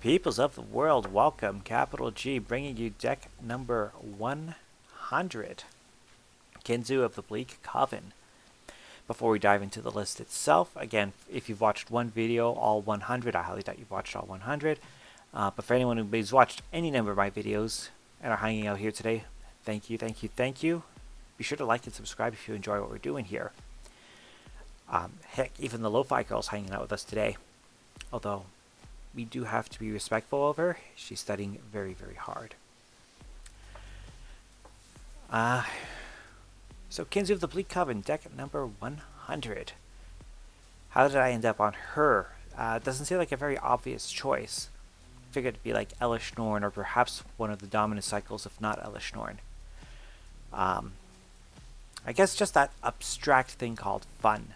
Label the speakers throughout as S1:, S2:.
S1: Peoples of the world, welcome. Capital G bringing you deck number 100. Kinzu of the Bleak, Coven. Before we dive into the list itself, again, if you've watched one video, all 100, I highly doubt you've watched all 100. But for anyone who's watched any number of my videos and are hanging out here today, thank you, thank you, thank you. Be sure to like and subscribe if you enjoy what we're doing here. Heck, even the Lo-Fi girl's hanging out with us today. Although, we do have to be respectful of her. She's studying very, very hard. So Kinzu of the Bleak Coven, deck number 100. How did I end up on her? It doesn't seem like a very obvious choice. Figured it'd be like Elish Norn, or perhaps one of the dominant cycles, if not Elish Norn. I guess just that abstract thing called fun.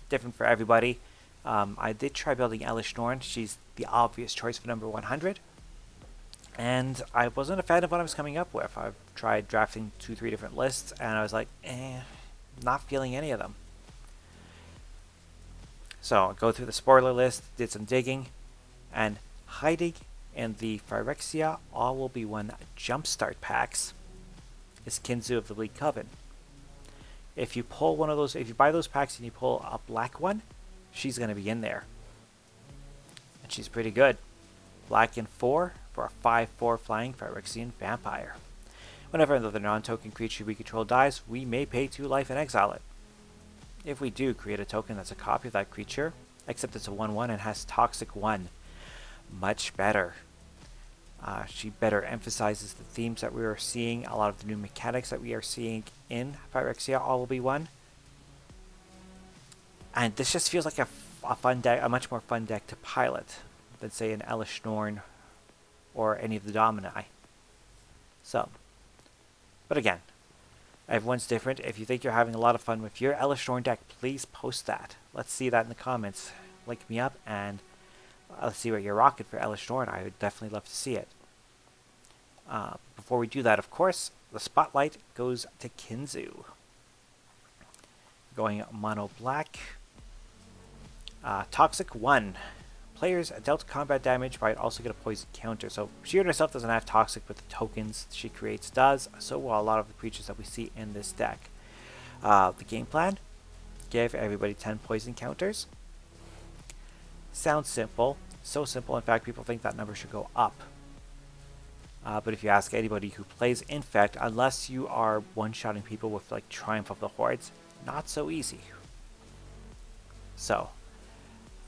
S1: Different for everybody. I did try building Elish Norn. She's the obvious choice for number 100. And I wasn't a fan of what I was coming up with. I've tried drafting 2-3 different lists, and I was like, not feeling any of them. So I'll go through the spoiler list, did some digging, and hiding in the Phyrexia All Will Be One Jumpstart packs is Kinzu of the Bleak Coven. If you pull one of those, if you buy those packs and you pull a black one, she's going to be in there. And she's pretty good. Black and 4 for a 5/4 flying Phyrexian vampire. Whenever another non-token creature we control dies, we may pay 2 life and exile it. If we do, create a token that's a copy of that creature, except it's a 1/1 and has Toxic 1. Much better. She better emphasizes the themes that we are seeing, a lot of the new mechanics that we are seeing in Phyrexia All Will Be One. And this just feels like a fun deck, a much more fun deck to pilot than say an Elish Norn or any of the Domini. So, but again, everyone's different. If you think you're having a lot of fun with your Elish Norn deck, please post that. Let's see that in the comments. Link me up and let's see what you're rocking for Elish Norn. I would definitely love to see it. Before we do that, of course, the spotlight goes to Kinzu. Going mono black. Toxic 1. Players dealt combat damage might also get a poison counter. So she herself doesn't have toxic, but the tokens she creates does. So will a lot of the creatures that we see in this deck. The game plan: give everybody 10 poison counters. Sounds simple. So simple, in fact, people think that number should go up. But if you ask anybody who plays Infect, unless you are one-shotting people with like Triumph of the Hordes, not so easy. So,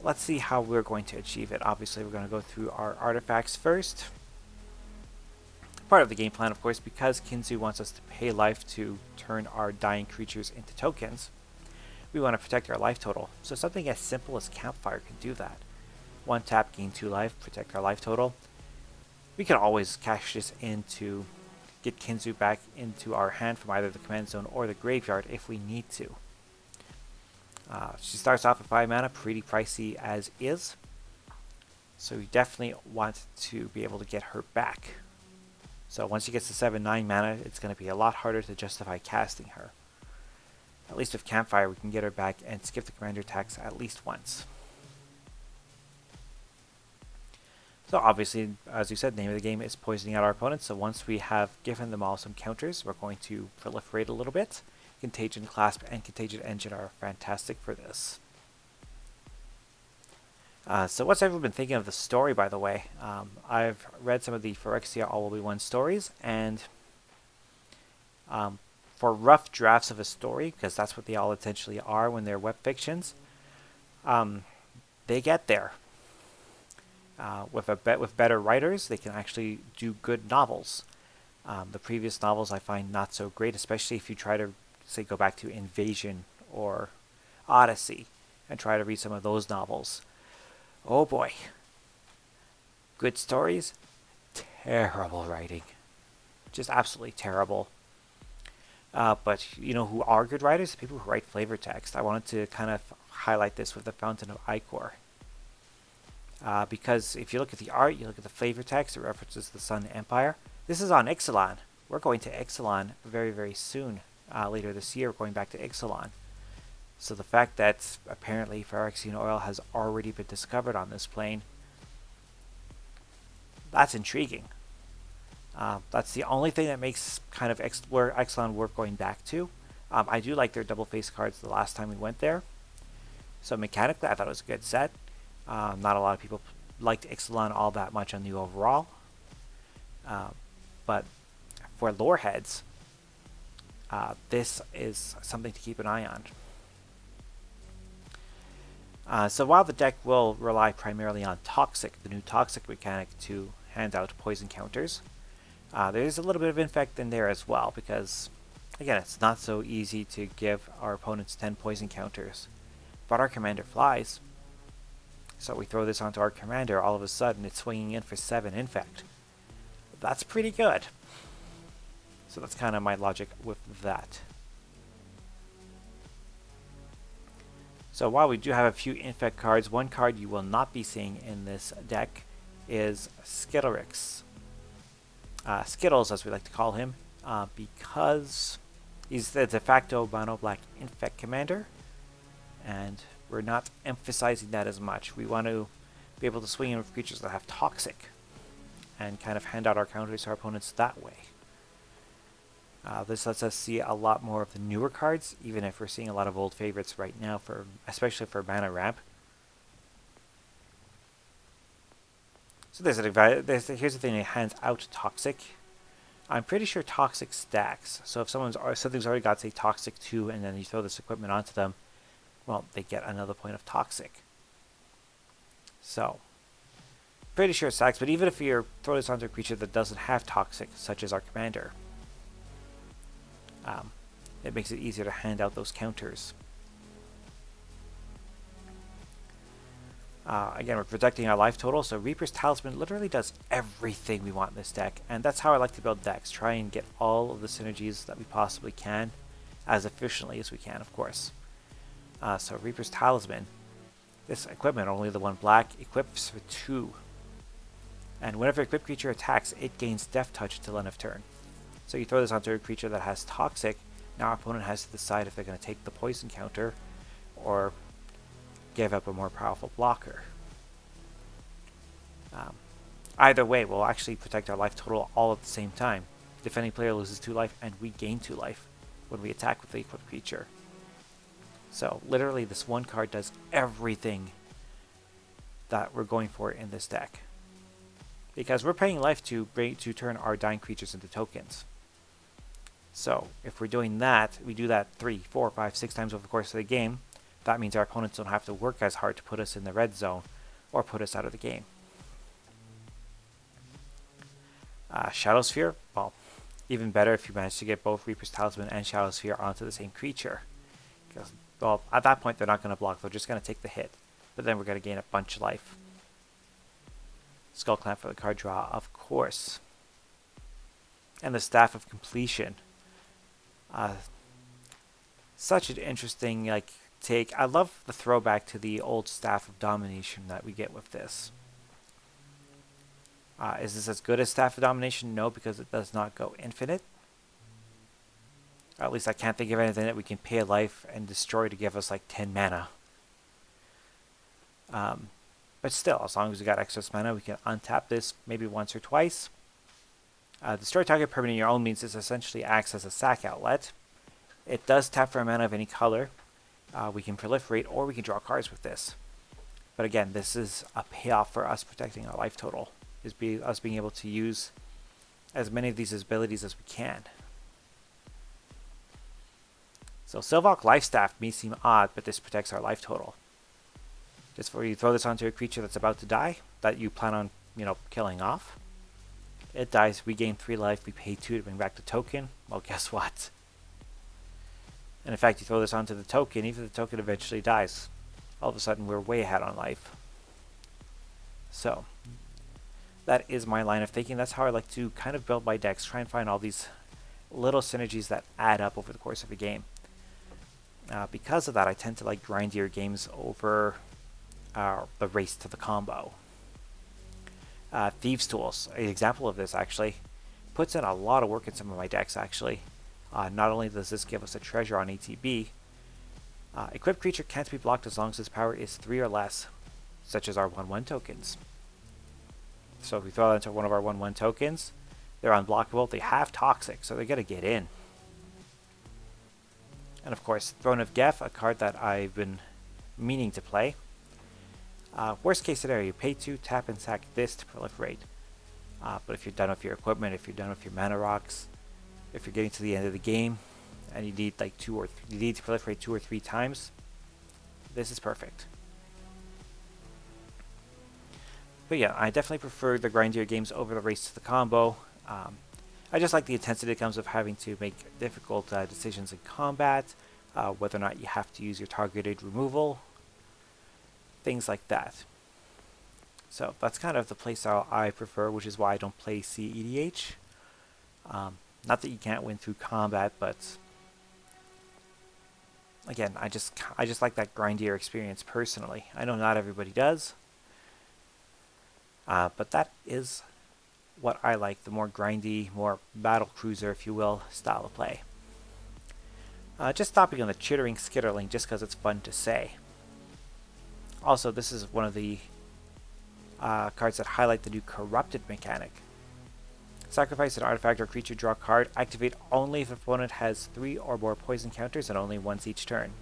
S1: let's see how we're going to achieve it. Obviously, we're going to go through our artifacts first. Part of the game plan, of course, because Kinzu wants us to pay life to turn our dying creatures into tokens, we want to protect our life total. So something as simple as Campfire can do that. 1 tap, gain 2 life, protect our life total. We can always cash this in to get Kinzu back into our hand from either the command zone or the graveyard if we need to. She starts off at 5 mana, pretty pricey as is. So we definitely want to be able to get her back. So once she gets to 7-9 mana, it's going to be a lot harder to justify casting her. At least with Campfire, we can get her back and skip the commander attacks at least once. So obviously, as you said, the name of the game is poisoning out our opponents. So once we have given them all some counters, we're going to proliferate a little bit. Contagion Clasp and Contagion Engine are fantastic for this. So what's everyone been thinking of the story, by the way? I've read some of the Phyrexia All Will Be One stories, and for rough drafts of a story, because that's what they all essentially are when they're web fictions, they get there. With better writers, they can actually do good novels. The previous novels I find not so great, especially if you try to, say, go back to Invasion or Odyssey and try to read some of those novels. Oh boy. Good stories, terrible writing. Just absolutely terrible. But you know who are good writers? People who write flavor text. I wanted to kind of highlight this with the Fountain of Icor. Because if you look at the art, you look at the flavor text, it references the Sun Empire. This is on Ixalan. We're going to Ixalan very, very soon. Later this year, we're going back to Ixalan. So the fact that apparently Phyrexian oil has already been discovered on this plane That's intriguing. That's the only thing that makes kind of where Exelon worth going back to. I do like their double face cards the last time we went there. So mechanically, I thought it was a good set. Not a lot of people liked Ixalan all that much on the overall. But for lore heads, this is something to keep an eye on. So while the deck will rely primarily on Toxic, the new Toxic mechanic to hand out poison counters, there's a little bit of Infect in there as well, because, again, it's not so easy to give our opponents 10 poison counters. But our commander flies, so we throw this onto our commander, all of a sudden it's swinging in for 7 Infect. That's pretty good. So that's kind of my logic with that. So while we do have a few Infect cards, one card you will not be seeing in this deck is Skittlrix. Skittles, as we like to call him, because he's the de facto mono-black Infect commander, and we're not emphasizing that as much. We want to be able to swing in with creatures that have Toxic, and kind of hand out our counters to our opponents that way. This lets us see a lot more of the newer cards, even if we're seeing a lot of old favorites right now, especially for mana ramp. So here's the thing: it hands out Toxic. I'm pretty sure Toxic stacks. So if something's already got, say, Toxic 2, and then you throw this equipment onto them, well, they get another point of Toxic. So pretty sure it stacks. But even if you throw this onto a creature that doesn't have Toxic, such as our commander, it makes it easier to hand out those counters. Again, we're protecting our life total, so Reaper's Talisman literally does everything we want in this deck, and that's how I like to build decks. Try and get all of the synergies that we possibly can, as efficiently as we can, of course. So Reaper's Talisman, this equipment, only the one black, equips for 2. And whenever equipped creature attacks, it gains Death Touch until end of turn. So you throw this onto a creature that has Toxic, now our opponent has to decide if they're going to take the poison counter, or give up a more powerful blocker. Either way, we'll actually protect our life total all at the same time. The defending player loses 2 life, and we gain 2 life when we attack with the equipped creature. So literally, this one card does everything that we're going for in this deck, because we're paying life to turn our dying creatures into tokens. So if we're doing that, we do that 3, 4, 5, 6 times over the course of the game. That means our opponents don't have to work as hard to put us in the red zone or put us out of the game. Shadowsphere, well, even better if you manage to get both Reaper's Talisman and Shadowsphere onto the same creature. Because, well, at that point they're not going to block, they're just going to take the hit. But then we're going to gain a bunch of life. Skull Clamp for the card draw, of course. And the Staff of Completion. Such an interesting take. I love the throwback to the old Staff of Domination that we get with this. Is this as good as Staff of Domination? No, because it does not go infinite. At least I can't think of anything that we can pay a life and destroy to give us 10 mana. But still, as long as we got excess mana, we can untap this maybe once or twice. Destroy target permanent in your own means this essentially acts as a sack outlet. It does tap for a mana of any color. We can proliferate, or we can draw cards with this. But again, this is a payoff for us protecting our life total, is us being able to use as many of these abilities as we can. So Sylvok Lifestaff may seem odd, but this protects our life total. Just where you throw this onto a creature that's about to die, that you plan on, killing off. It dies, we gain 3 life, we pay 2 to bring back the token. Well, guess what? And in fact, you throw this onto the token, even if the token eventually dies, all of a sudden we're way ahead on life. So, that is my line of thinking. That's how I like to kind of build my decks, try and find all these little synergies that add up over the course of a game. Because of that, I tend to like grindier games over the race to the combo. Thieves' Tools, an example of this actually, puts in a lot of work in some of my decks actually. Not only does this give us a treasure on ATB, equipped creature can't be blocked as long as its power is 3 or less, such as our 1/1 tokens. So if we throw that into one of our 1/1 tokens, they're unblockable. They have Toxic, so they're going to get in. And of course, Throne of Geth, a card that I've been meaning to play. Worst case scenario, you pay 2, tap and sack this to proliferate. But if you're done with your equipment, if you're done with your mana rocks, if you're getting to the end of the game, and you need like you need to proliferate 2 or 3 times, this is perfect. But yeah, I definitely prefer the grindier games over the race to the combo. I just like the intensity that comes of having to make difficult decisions in combat, whether or not you have to use your targeted removal, things like that. So that's kind of the playstyle I prefer, which is why I don't play CEDH. Not that you can't win through combat, but again, I just like that grindier experience personally. I know not everybody does, but that is what I like, the more grindy, more battle cruiser, if you will, style of play. Just stopping on the chittering skitterling just because it's fun to say. Also, this is one of the cards that highlight the new corrupted mechanic. Sacrifice an artifact or creature, draw a card, activate only if the opponent has 3 or more poison counters and only once each turn.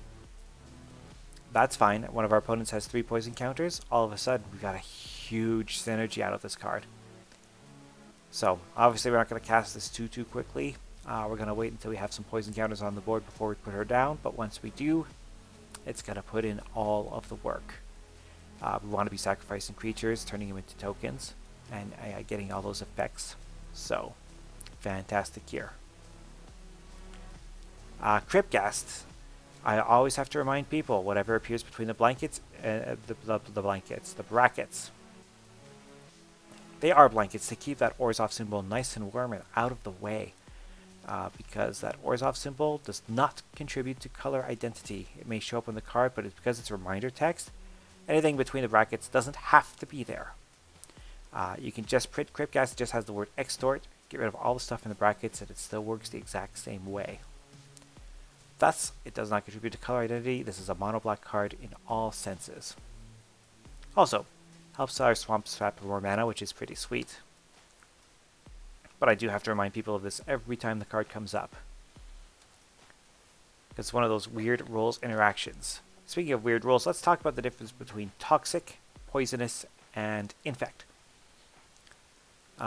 S1: That's fine. One of our opponents has 3 poison counters. All of a sudden, we got a huge synergy out of this card. So, obviously we're not going to cast this too quickly. We're going to wait until we have some poison counters on the board before we put her down, but once we do, it's going to put in all of the work. We want to be sacrificing creatures, turning them into tokens, and getting all those effects. So, fantastic here. Cryptghast. I always have to remind people, whatever appears between the blankets, the brackets, they are blankets to keep that Orzhov symbol nice and warm and out of the way. Because that Orzhov symbol does not contribute to color identity. It may show up on the card, but it's because it's reminder text. Anything between the brackets doesn't have to be there. You can just print Cryptghast, it just has the word extort, get rid of all the stuff in the brackets, and it still works the exact same way. Thus, it does not contribute to color identity. This is a mono black card in all senses. Also, helps our swamp swap for more mana, which is pretty sweet. But I do have to remind people of this every time the card comes up. It's one of those weird rules interactions. Speaking of weird rules, let's talk about the difference between toxic, poisonous, and infect.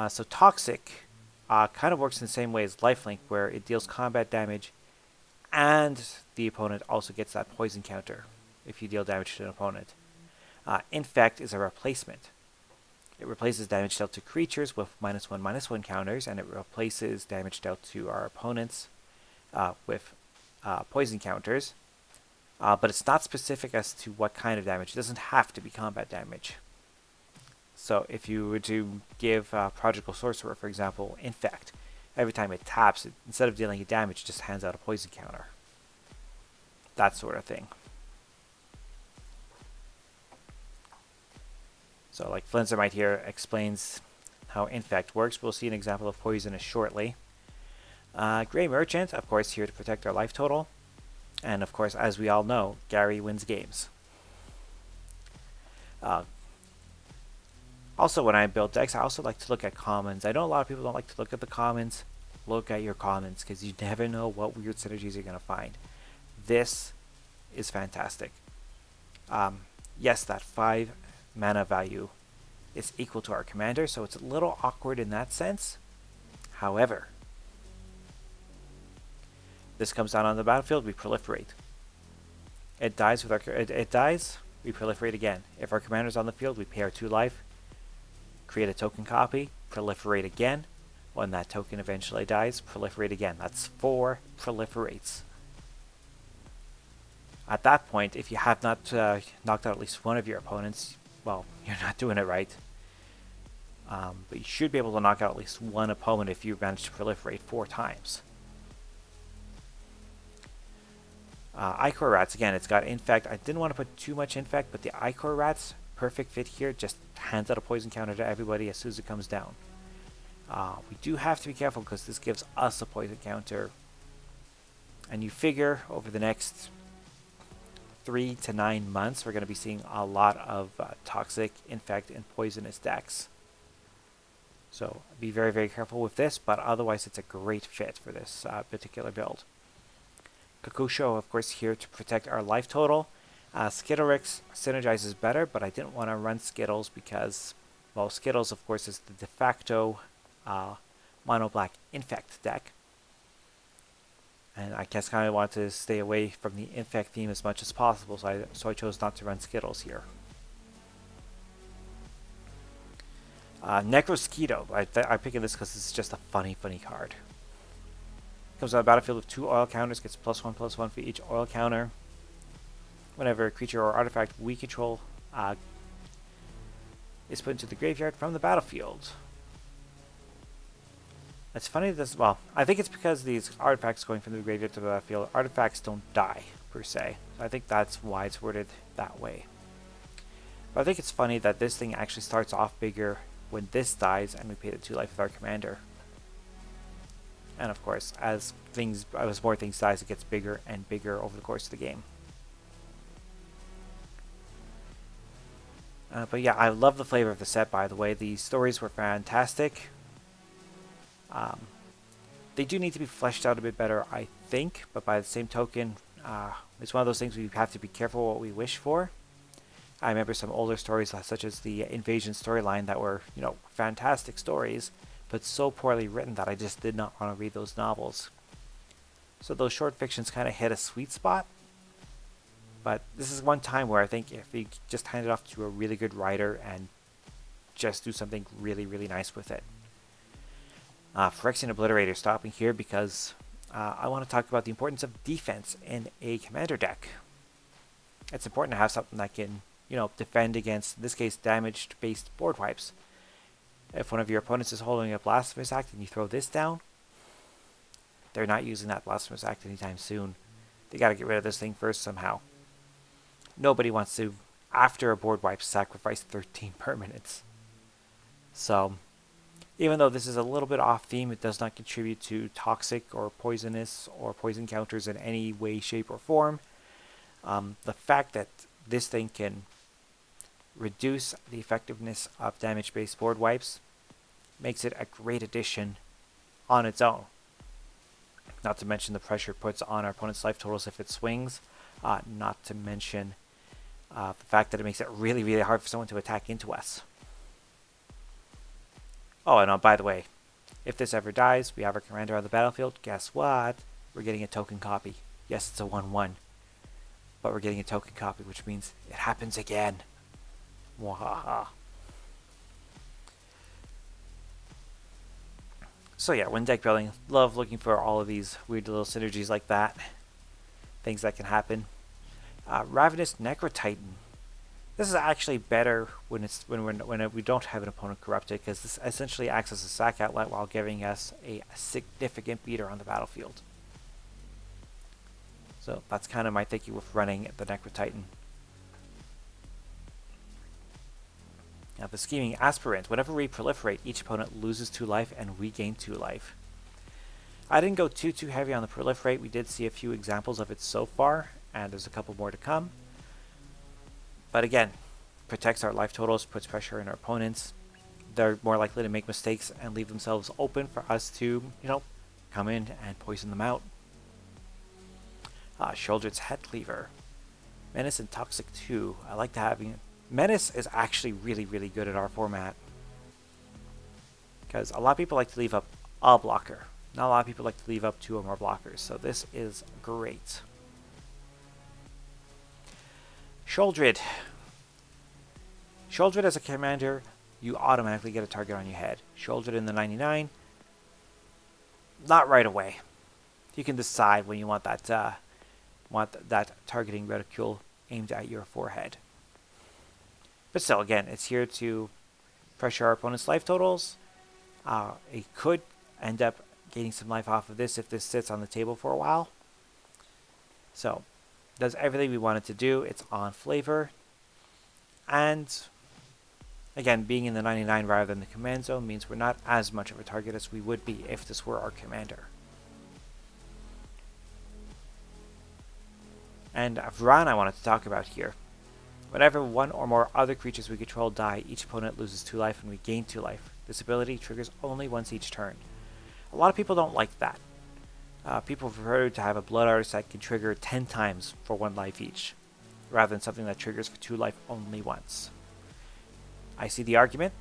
S1: So toxic kind of works in the same way as lifelink, where it deals combat damage and the opponent also gets that poison counter if you deal damage to an opponent. Infect is a replacement. It replaces damage dealt to creatures with -1/-1 counters, and it replaces damage dealt to our opponents with poison counters. But it's not specific as to what kind of damage. It doesn't have to be combat damage. So if you were to give Prodigal Sorcerer, for example, Infect, every time it taps, instead of dealing it damage, it just hands out a poison counter. That sort of thing. So like Flinzermite here explains how Infect works. We'll see an example of Poisonous shortly. Grey Merchant, of course, here to protect our life total. And of course, as we all know, Gary wins games. Also, when I build decks, I also like to look at commons. I know a lot of people don't like to look at the commons. Look at your commons, because you never know what weird synergies you're going to find. This is fantastic. Yes, that 5 mana value is equal to our commander, so it's a little awkward in that sense. However, this comes down on the battlefield, we proliferate. It dies with our it dies, we proliferate again. If our commander's on the field, we pay our 2 life, create a token copy, proliferate again. When that token eventually dies, proliferate again. That's 4 proliferates. At that point, if you have not knocked out at least one of your opponents, well, you're not doing it right. But you should be able to knock out at least one opponent if you manage to proliferate 4 times. Ichor Rats, again, it's got Infect. I didn't want to put too much Infect, but the Ichor Rats, perfect fit here, just hands out a poison counter to everybody as soon as it comes down. We do have to be careful because this gives us a poison counter. And you figure over the next 3 to 9 months, we're going to be seeing a lot of Toxic, Infect, and Poisonous decks. So be very, very careful with this, but otherwise it's a great fit for this particular build. Kakusho, of course, here to protect our life total. Skittlrix synergizes better, but I didn't want to run Skittles because, well, Skittles, of course, is the de facto mono black infect deck. And I guess kind of want to stay away from the infect theme as much as possible, so I chose not to run Skittles here. Necrosquito. I'm picking this because this is just a funny card. Comes on the battlefield with 2 oil counters, gets +1/+1 for each oil counter. Whenever a creature or artifact we control is put into the graveyard from the battlefield. It's funny this, well, I think it's because these artifacts going from the graveyard to the battlefield, artifacts don't die, per se. So I think that's why it's worded that way. But I think it's funny that this thing actually starts off bigger when this dies and we pay the 2 life with our commander. And of course, as more things dies, it gets bigger and bigger over the course of the game. But yeah, I love the flavor of the set, by the way. The stories were fantastic. They do need to be fleshed out a bit better, I think, but by the same token, it's one of those things we have to be careful what we wish for. I remember some older stories, such as the Invasion storyline, that were, fantastic stories, but so poorly written that I just did not want to read those novels. So those short fictions kind of hit a sweet spot. But this is one time where I think if we just hand it off to a really good writer and just do something really, really nice with it. Phyrexian Obliterator stopping here because I want to talk about the importance of defense in a commander deck. It's important to have something that can, defend against, in this case, damage-based board wipes. If one of your opponents is holding a Blasphemous Act and you throw this down, they're not using that Blasphemous Act anytime soon. They got to get rid of this thing first somehow. Nobody wants to, after a board wipe, sacrifice 13 permanents. So, even though this is a little bit off theme, it does not contribute to toxic or poisonous or poison counters in any way, shape, or form. The fact that this thing can reduce the effectiveness of damage-based board wipes makes it a great addition on its own. Not to mention the pressure it puts on our opponent's life totals if it swings. Not to mention the fact that it makes it really, really hard for someone to attack into us. Oh, and by the way, if this ever dies, we have our commander on the battlefield. Guess what? We're getting a token copy. Yes, it's a 1/1. But we're getting a token copy, which means it happens again. Mwahaha. So yeah, when deck building, love looking for all of these weird little synergies like that. Things that can happen. Ravenous Necrotitan. This is actually better when we don't have an opponent corrupted, because this essentially acts as a sack outlet while giving us a significant beater on the battlefield. So that's kind of my thinking with running the Necrotitan. Now the Scheming Aspirant. Whenever we proliferate, each opponent loses 2 life and we gain 2 life. I didn't go too heavy on the proliferate. We did see a few examples of it so far, and there's a couple more to come. But again, protects our life totals, puts pressure on our opponents. They're more likely to make mistakes and leave themselves open for us to, come in and poison them out. Sheoldred's Head Cleaver. Menace and Toxic 2. I like to having it. Menace is actually really, really good in our format. Because a lot of people like to leave up a blocker. Not a lot of people like to leave up 2 or more blockers. So this is great. Sheoldred. Sheoldred as a commander, you automatically get a target on your head. Sheoldred in the 99, not right away. You can decide when you want that targeting reticule aimed at your forehead. But still, again, it's here to pressure our opponent's life totals. It could end up gaining some life off of this if this sits on the table for a while. So, does everything we want it to do. It's on flavor. And again, being in the 99 rather than the command zone means we're not as much of a target as we would be if this were our commander. And Vran I wanted to talk about here. Whenever 1 or more other creatures we control die, each opponent loses 2 life and we gain 2 life. This ability triggers only once each turn. A lot of people don't like that. People prefer to have a Blood Artist that can trigger 10 times for 1 life each, rather than something that triggers for 2 life only once. I see the argument.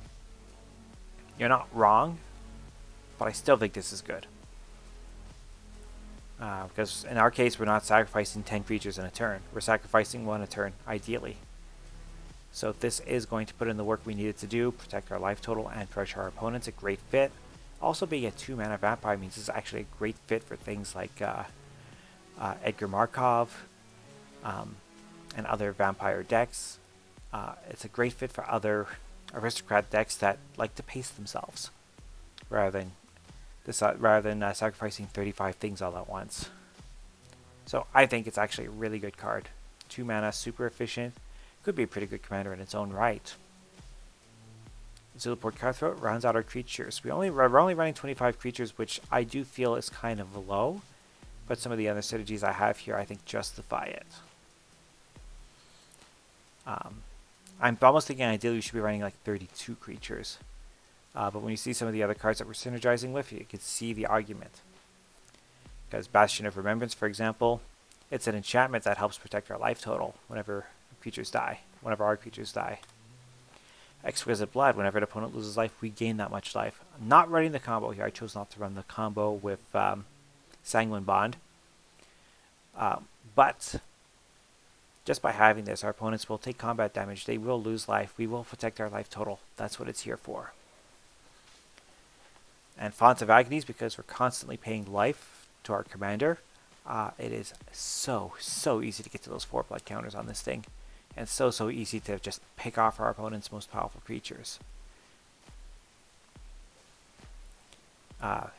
S1: You're not wrong, but I still think this is good. Because in our case, we're not sacrificing 10 creatures in a turn. We're sacrificing 1 a turn, ideally. So this is going to put in the work we needed to do, protect our life total and pressure our opponents. A great fit. Also, being a 2-mana vampire means it's actually a great fit for things like Edgar Markov and other vampire decks. It's a great fit for other aristocrat decks that like to pace themselves, rather than sacrificing 35 things all at once. So I think it's actually a really good card. 2 mana, super efficient. Could be a pretty good commander in its own right. Zulaport Cutthroat rounds out our creatures. We're only running 25 creatures, which I do feel is kind of low, but some of the other synergies I have here I think justify it. I'm almost thinking ideally we should be running like 32 creatures. But when you see some of the other cards that we're synergizing with, you can see the argument. Because Bastion of Remembrance, for example, it's an enchantment that helps protect our life total whenever our creatures die. Exquisite Blood, whenever an opponent loses life, we gain that much life. I'm not running the combo here. I chose not to run the combo with Sanguine Bond. But just by having this, our opponents will take combat damage. They will lose life. We will protect our life total. That's what it's here for. And Font of Agonies, because we're constantly paying life to our commander, it is so easy to get to those 4 blood counters on this thing. And so easy to just pick off our opponent's most powerful creatures.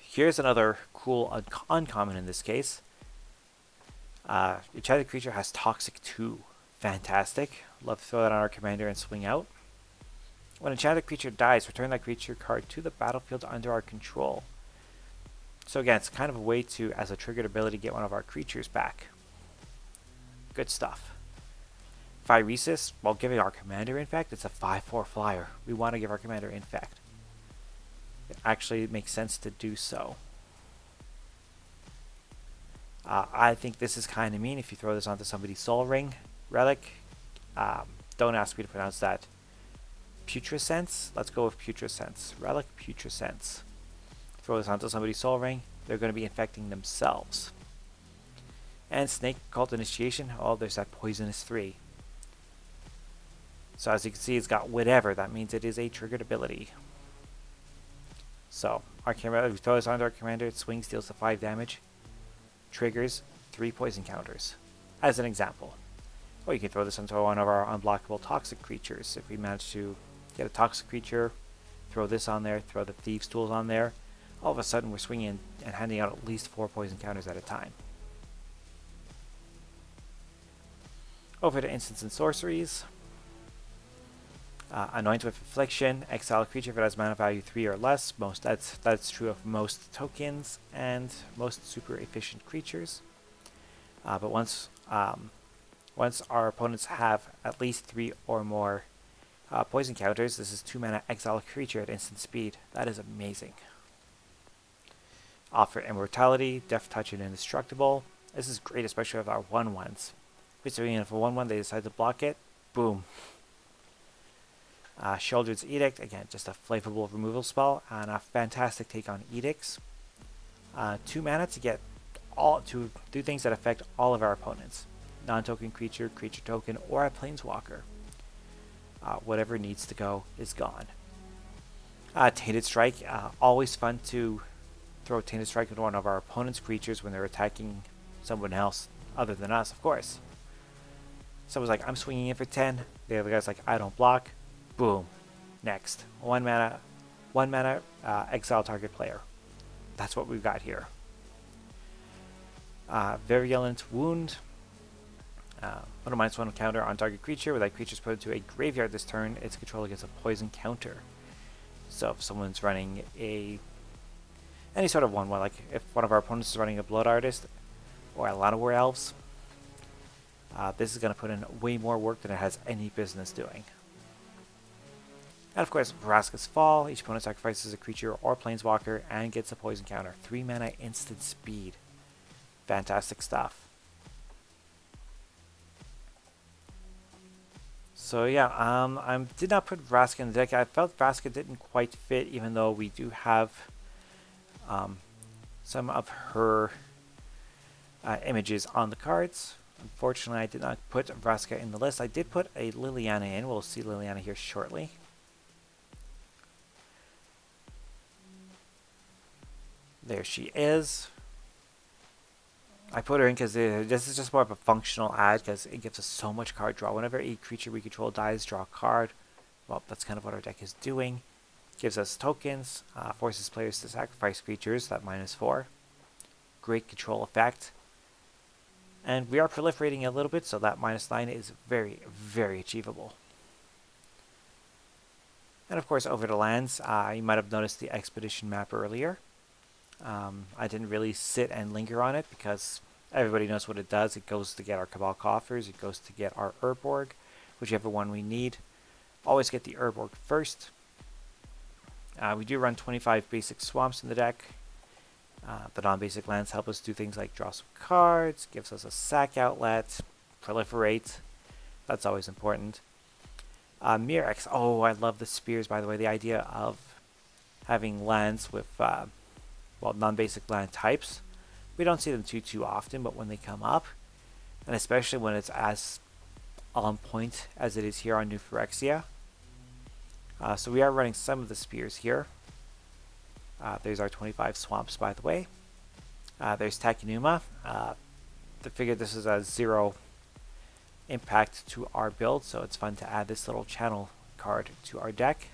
S1: Here's another cool uncommon in this case. Enchanted creature has Toxic 2. Fantastic. Love to throw that on our commander and swing out. When enchanted creature dies, return that creature card to the battlefield under our control. So again, it's kind of a way to, as a triggered ability, get one of our creatures back. Good stuff. Phyresis, while giving our commander Infect, it's a 5/4 flyer. We want to give our commander Infect. It actually makes sense to do so. I think this is kind of mean if you throw this onto somebody's Soul Ring relic. Don't ask me to pronounce that. Putrescence? Let's go with Putrescence. Relic Putrescence. Throw this onto somebody's Soul Ring, they're going to be infecting themselves. And Snake Cult Initiation, oh, there's that Poisonous 3. So as you can see, it's got whatever. That means it is a triggered ability. So, our commander, we throw this onto our commander, it swings, deals the 5 damage, triggers 3 poison counters, as an example. Or you can throw this onto one of our unblockable toxic creatures. If we manage to get a toxic creature, throw this on there, throw the Thieves' Tools on there, all of a sudden we're swinging and handing out at least 4 poison counters at a time. Over to instants and sorceries. Anoint with Affliction, exile a creature if it has mana value 3 or less. That's true of most tokens and most super efficient creatures. But once our opponents have at least 3 or more poison counters, this is 2 mana, exile a creature at instant speed. That is amazing. Offer Immortality, Death Touch, and Indestructible. This is great, especially with our 1/1s. If we're doing it for 1/1, they decide to block it. Boom. Sheoldred's Edict, again, just a flavorful removal spell, and a fantastic take on edicts. 2 mana to do things that affect all of our opponents. Non-token creature, creature token, or a planeswalker. Whatever needs to go is gone. Tainted Strike, always fun to throw Tainted Strike into one of our opponent's creatures when they're attacking someone else other than us, of course. Someone's like, I'm swinging in for 10. The other guy's like, I don't block. Boom. Next. 1 mana, exile target player. That's what we've got here. Virulent Wound. Put a -1 counter on target creature. With that creature's put into a graveyard this turn, its controller gets a poison counter. So if someone's running any sort of 1/1, like if one of our opponents is running a Blood Artist or a Llanowar Elves, this is going to put in way more work than it has any business doing. And of course, Vraska's Fall. Each opponent sacrifices a creature or planeswalker and gets a poison counter. 3 mana instant speed. Fantastic stuff. So yeah, I did not put Vraska in the deck. I felt Vraska didn't quite fit, even though we do have some of her images on the cards. Unfortunately, I did not put Vraska in the list. I did put a Liliana in. We'll see Liliana here shortly. There she is. I put her in because this is just more of a functional ad because it gives us so much card draw. Whenever a creature we control dies, draw a card. Well, that's kind of what our deck is doing. Gives us tokens, forces players to sacrifice creatures, that -4. Great control effect. And we are proliferating a little bit, so that -9 is very, very achievable. And of course, over the lands, you might have noticed the Expedition map earlier. I didn't really sit and linger on it because everybody knows what it does. It goes to get our Cabal Coffers. It goes to get our Urborg, whichever one we need. Always get the Urborg first. We do run 25 basic swamps in the deck. The non-basic lands help us do things like draw some cards, gives us a sack outlet, proliferate. That's always important. Mirrex. Oh, I love the spears, by the way. The idea of having lands with non-basic land types. We don't see them too often, but when they come up, and especially when it's as on point as it is here on New Phyrexia. So we are running some of the spears here. There's our 25 swamps, by the way. There's Takenuma. I figured this is a 0 impact to our build, so it's fun to add this little channel card to our deck.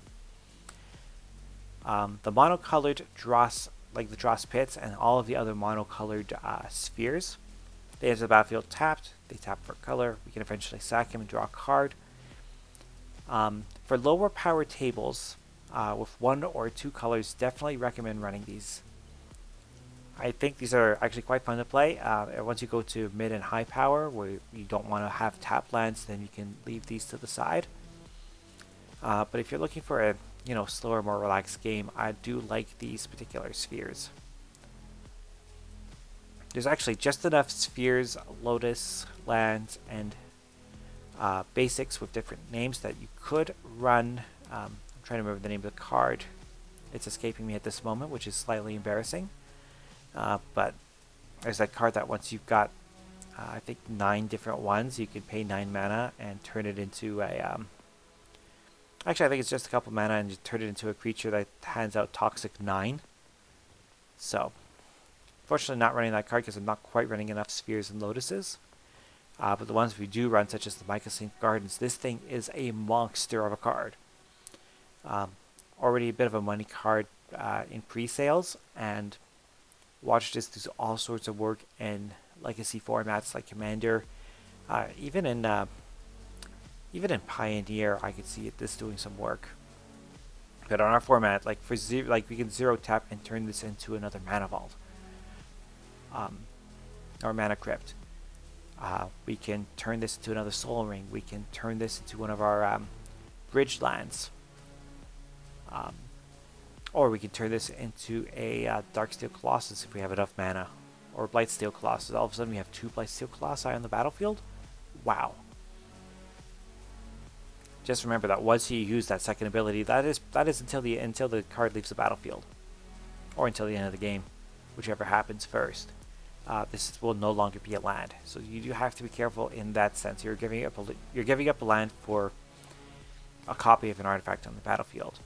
S1: The monocolored dross, like the Dross Pits and all of the other monocolored spheres, they enter the battlefield tapped. They tap for color. We can eventually sack him and draw a card. For lower power tables, with 1 or 2 colors, definitely recommend running these. I think these are actually quite fun to play. Once you go to mid and high power, where you don't want to have tap lands, then you can leave these to the side. But if you're looking for a slower, more relaxed game, I do like these particular spheres. There's actually just enough spheres, lotus, lands, and basics with different names that you could run. I'm trying to remember the name of the card. It's escaping me at this moment, which is slightly embarrassing. But there's that card that once you've got, I think, 9 different ones, you can pay 9 mana and turn it into a... Actually, I think it's just a couple mana and you turn it into a creature that hands out Toxic 9. So, fortunately not running that card because I'm not quite running enough spheres and lotuses. But the ones we do run, such as the Mycosynth Gardens, this thing is a monster of a card. Already a bit of a money card in pre-sales, and watch this do all sorts of work in legacy formats like Commander. Even in Pioneer, I could see this doing some work. But on our format, like we can 0 tap and turn this into another Mana Vault, or Mana Crypt. We can turn this into another Soul Ring. We can turn this into one of our bridge lands. Or we can turn this into a Darksteel Colossus if we have enough mana. Or Blightsteel Colossus. All of a sudden we have 2 Blightsteel Colossi on the battlefield. Wow. Just remember that once you use that second ability, that is until the card leaves the battlefield. Or until the end of the game. Whichever happens first. This will no longer be a land. So you do have to be careful in that sense. You're giving up a land for a copy of an artifact on the battlefield.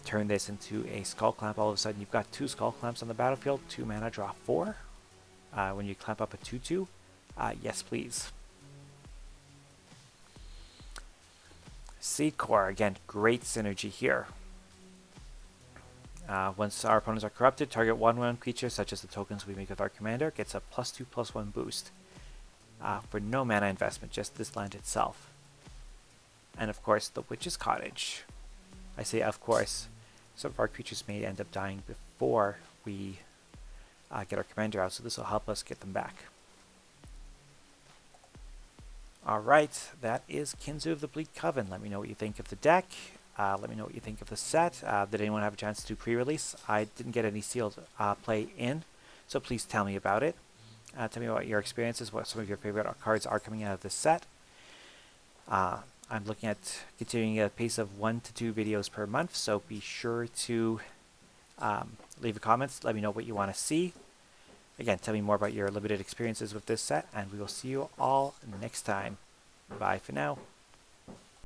S1: Turn this into a Skull Clamp. All of a sudden you've got 2 Skull Clamps on the battlefield. 2 mana, draw 4. When you clamp up a 2/2, yes please. Seed Core, again, great synergy here. Once our opponents are corrupted, target 1/1 creature, such as the tokens we make with our commander, gets a +2/+1 boost. For no mana investment, just this land itself. And of course, the Witch's Cottage. I say of course. Some of our creatures may end up dying before we get our commander out, so this will help us get them back. Alright, that is Kinzu of the Bleak Coven. Let me know what you think of the deck. Let me know what you think of the set. Did anyone have a chance to do pre-release? I didn't get any sealed play in, so please tell me about it. Tell me about your experiences, what some of your favorite cards are coming out of this set. I'm looking at continuing a pace of 1 to 2 videos per month, so be sure to leave a comment. Let me know what you want to see. Again, tell me more about your limited experiences with this set, and we will see you all next time. Bye for now.